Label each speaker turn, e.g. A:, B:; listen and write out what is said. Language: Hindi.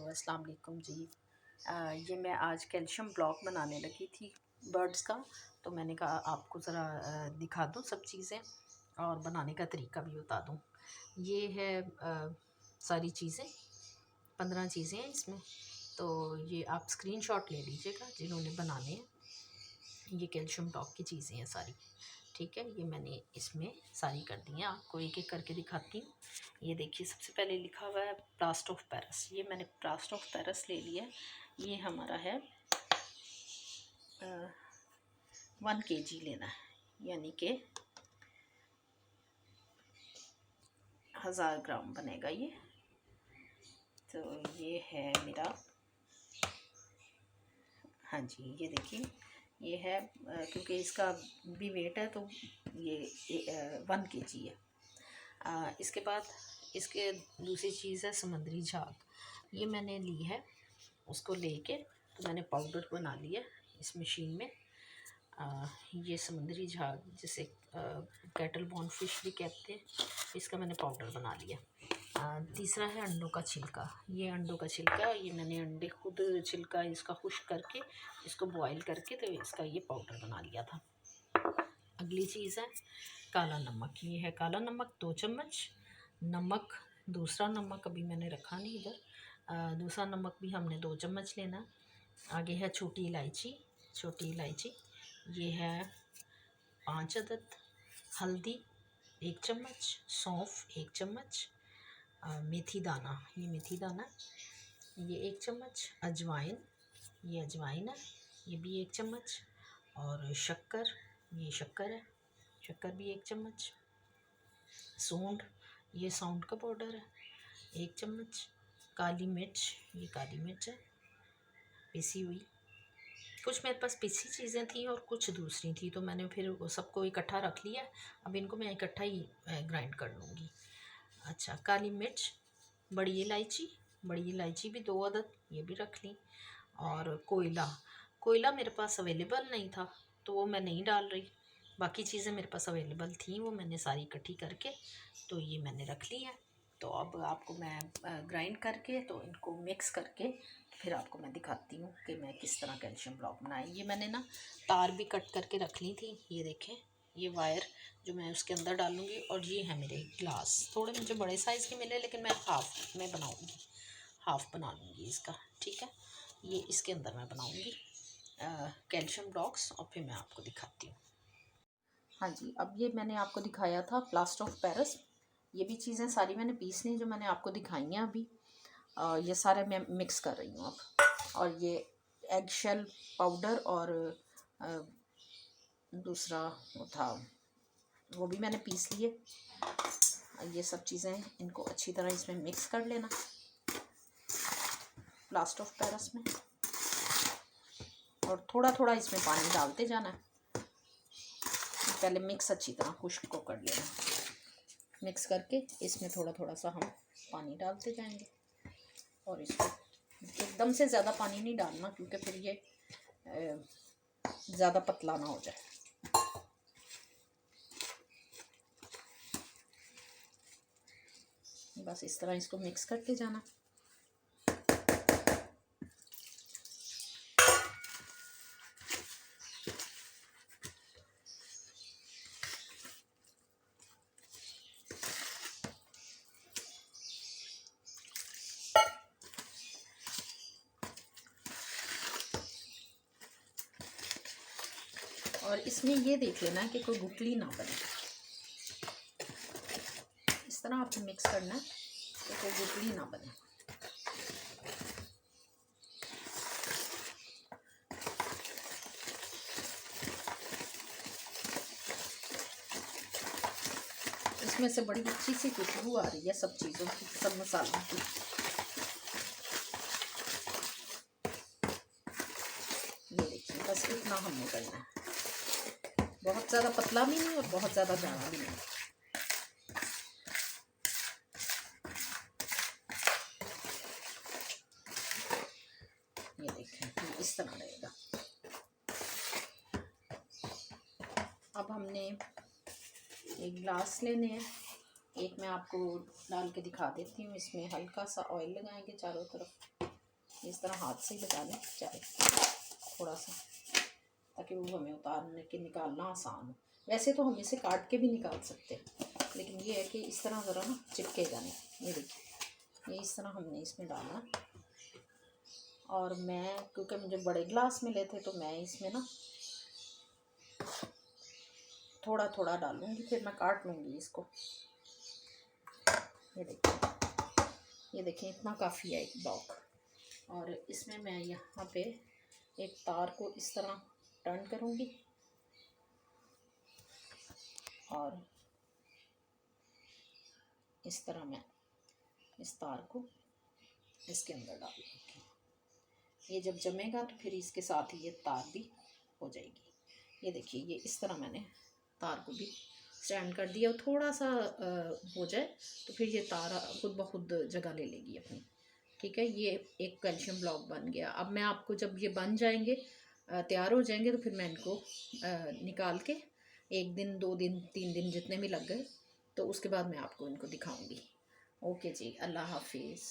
A: अस्सलाम वालेकुम जी। ये मैं आज कैल्शियम ब्लॉक बनाने लगी थी बर्ड्स का, तो मैंने कहा आपको ज़रा दिखा दूँ सब चीज़ें और बनाने का तरीका भी बता दूँ। ये है सारी चीज़ें, 15 चीज़ें हैं इसमें, तो ये आप स्क्रीनशॉट ले लीजिएगा जिन्होंने बनाने हैं। ये कैल्शियम ब्लॉक की चीज़ें हैं सारी, ठीक है। ये मैंने इसमें सारी कर दी हैं, आपको एक एक करके दिखाती हूँ। ये देखिए, सबसे पहले लिखा हुआ है प्लास्टर ऑफ पेरिस। ये मैंने प्लास्टर ऑफ पेरिस ले लिया। ये हमारा है 1 kg लेना है, यानी कि 1000 ग्राम बनेगा ये। तो ये है मेरा, हाँ जी, ये देखिए, ये है क्योंकि इसका भी वेट है तो ये 1 kg है। इसके बाद इसके दूसरी चीज़ है समुद्री झाग। ये मैंने ली है, उसको लेके तो मैंने पाउडर बना लिया इस मशीन में। ये समुद्री झाग जिसे कैटल बॉन फिश भी कहते हैं, इसका मैंने पाउडर बना लिया। तीसरा है अंडों का छिलका। ये अंडों का छिलका, ये मैंने अंडे खुद छिलका इसका खुश्क करके इसको बॉईल करके तो इसका ये पाउडर बना लिया था। अगली चीज़ है काला नमक। ये है काला नमक 2 चम्मच। नमक, दूसरा नमक अभी मैंने रखा नहीं इधर, दूसरा नमक भी हमने 2 चम्मच लेना। आगे है छोटी इलायची, छोटी इलायची ये है 5 अदद। हल्दी 1 चम्मच। सौंफ 1 चम्मच। मेथी दाना, ये मेथी दाना ये 1 चम्मच। अजवाइन, ये अजवाइन है, ये भी 1 चम्मच। और शक्कर, ये शक्कर है, शक्कर भी 1 चम्मच। सूंड, ये सौंठ का पाउडर है 1 चम्मच। काली मिर्च, ये काली मिर्च है पिसी हुई। कुछ मेरे पास पिसी चीज़ें थी और कुछ दूसरी थी, तो मैंने फिर वो सबको इकट्ठा रख लिया। अब इनको मैं इकट्ठा ही ग्राइंड कर लूँगी। अच्छा, काली मिर्च, बड़ी इलायची भी 2 अदद, ये भी रख ली। और कोयला, कोयला मेरे पास अवेलेबल नहीं था तो वो मैं नहीं डाल रही। बाकी चीज़ें मेरे पास अवेलेबल थी, वो मैंने सारी इकट्ठी करके तो ये मैंने रख ली है। तो अब आपको मैं ग्राइंड करके तो इनको मिक्स करके फिर आपको मैं दिखाती हूँ कि मैं किस तरह कैल्शियम ब्लॉक बनाई। ये मैंने ना तार भी कट करके रख ली थी, ये देखें, ये वायर जो मैं उसके अंदर डालूँगी। और ये है मेरे ग्लास, थोड़े मुझे बड़े साइज़ के मिले लेकिन मैं हाफ़ में बनाऊँगी, हाफ़ बना लूँगी इसका, ठीक है। ये इसके अंदर मैं बनाऊँगी कैल्शियम ब्लॉक्स और फिर मैं आपको दिखाती हूँ। हाँ जी, अब ये मैंने आपको दिखाया था प्लास्टर ऑफ पेरिस। ये भी चीज़ें सारी मैंने पीसनी जो मैंने आपको दिखाई हैं अभी। ये सारे मैं मिक्स कर रही हूँ अब। और ये एग शेल पाउडर और दूसरा वो था, वो भी मैंने पीस लिए। ये सब चीज़ें इनको अच्छी तरह इसमें मिक्स कर लेना प्लास्टर ऑफ पेरिस में, और थोड़ा थोड़ा इसमें पानी डालते जाना है। पहले मिक्स अच्छी तरह खुश्क को कर लेना। मिक्स करके इसमें थोड़ा थोड़ा सा हम पानी डालते जाएंगे और इसको एकदम से ज़्यादा पानी नहीं डालना क्योंकि फिर ये ज़्यादा पतला ना हो जाए। बस इस तरह इसको मिक्स करते जाना। और इसमें ये देख लेना कि कोई गुठली ना बने। इस तरह आपको मिक्स करना है कि कोई गुठली ना बने। इसमें से बड़ी अच्छी सी खुशबू आ रही है सब चीज़ों की, सब मसालों की। ये देखिए, बस इतना हमने करना है, बहुत ज़्यादा पतला भी नहीं और बहुत ज़्यादा गाढ़ा भी नहीं। ये देखें, इस तरह रहेगा। अब हमने एक ग्लास लेने हैं, एक मैं आपको डाल के दिखा देती हूँ। इसमें हल्का सा ऑयल लगाएंगे चारों तरफ। इस तरह हाथ से ही बचा लें चाहे थोड़ा सा, ताकि वो हमें उतारने के निकालना आसान हो। वैसे तो हम इसे काट के भी निकाल सकते हैं, लेकिन ये है कि इस तरह ज़रा ना चिपकेगा नहीं। ये देखिए, ये इस तरह हमने इसमें डाला। और मैं क्योंकि मुझे बड़े गिलास में लेते तो मैं इसमें ना थोड़ा थोड़ा डालूँगी, फिर मैं काट लूँगी इसको। ये देखिए इतना काफ़ी है एक ब्लॉक। और इसमें मैं यहाँ पे एक तार को इस तरह टर्न करूँगी और इस तरह मैं इस तार को इसके अंदर डाल दूँगी। ये जब जमेगा तो फिर इसके साथ ही ये तार भी हो जाएगी। ये देखिए, ये इस तरह मैंने तार को भी स्टैंड कर दिया। और थोड़ा सा हो जाए तो फिर ये तार खुद ब खुद जगह ले लेगी अपनी। ठीक है, ये एक कैल्शियम ब्लॉक बन गया। अब मैं आपको जब ये बन जाएंगे, तैयार हो जाएंगे, तो फिर मैं इनको निकाल के 1 दिन 2 दिन 3 दिन जितने भी लग गए, तो उसके बाद मैं आपको इनको दिखाऊंगी। ओके जी, अल्लाह हाफिज़।